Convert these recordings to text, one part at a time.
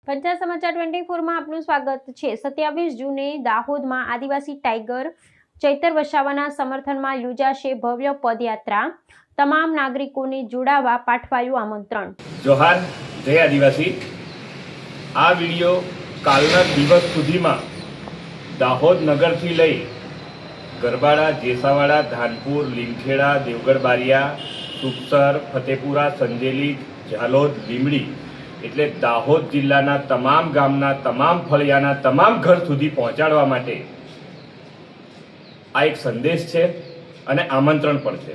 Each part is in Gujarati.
પંચાયત સમાચાર 24 માં આપનું સ્વાગત છે। 27 જૂને દાહોદમાં આદિવાસી ટાઈગર ચૈતર વસાવાના સમર્થનમાં યોજાશે ભવ્ય પદયાત્રા। તમામ નાગરિકોને જોડાવા પાઠવાયું આમંત્રણ। જોહાર, જય આદિવાસી। આ વિડીયો કાલના દિવસ સુધીમાં દાહોદ નગરથી લઈ ગરબાડા, જેસાવાડા, ધાનપુર, લીમખેડા, દેવગઢ બારિયા, સુખસર, ફતેપુરા, સંજેલી, ઝાલોદ, લીમડી એટલે દાહોદ જિલ્લાના તમામ ગામના તમામ ફળિયાના તમામ ઘર સુધી પહોંચાડવા માટે આ એક સંદેશ છે અને આમંત્રણ પણ છે।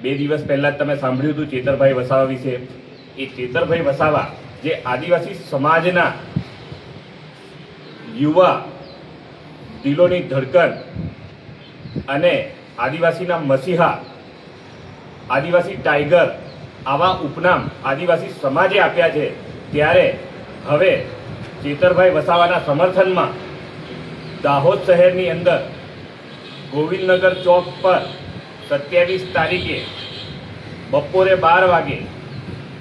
2 દિવસ પહેલા તમે સાંભળ્યું હતું ચેતરભાઈ વસાવા વિશે। એ ચેતરભાઈ વસાવા જે આદિવાસી સમાજના યુવા દિલોની ધડકન અને આદિવાસીના મસીહા, આદિવાસી ટાઈગર આવા ઉપનામ આદિવાસી સમાજે આપ્યા છે। ત્યારે હવે ચેતરભાઈ વસાવાના સમર્થનમાં દાહોદ શહેરની અંદર ગોવિંદનગર ચોક પર 27 તારીખે બપોરે 12 વાગે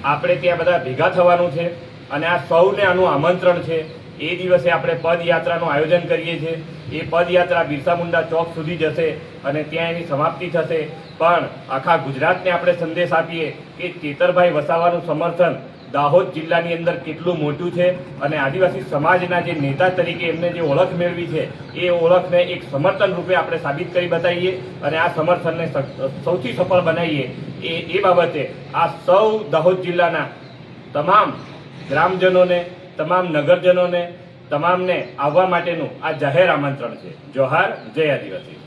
આપણે ત્યાં બધા ભેગા થવાનું છે અને આ સૌને આનું આમંત્રણ છે। એ દિવસે આપણે પદયાત્રાનું આયોજન કરીએ છીએ। એ પદયાત્રા બિરસા મુંડા ચોક સુધી જશે અને ત્યાં એની સમાપ્તિ થશે। પણ આખા ગુજરાતને આપણે સંદેશ આપીએ કે ચેતરભાઈ વસાવાનું સમર્થન દાહોદ જિલ્લાની અંદર કેટલું મોટું છે અને આદિવાસી સમાજના જે નેતા તરીકે એમને જે ઓળખ મેળવી છે એ ઓળખને એક સમર્થન રૂપે આપણે સાબિત કરી બતાવીએ અને આ સમર્થનને સૌથી સફળ બનાવીએ। એ બાબતે આ સૌ દાહોદ જિલ્લાના તમામ ગ્રામજનોને, તમામ નગરજનોને, તમામને આવવા માટેનું આ જાહેર આમંત્રણ છે। જોહાર, જય આદિવાસી।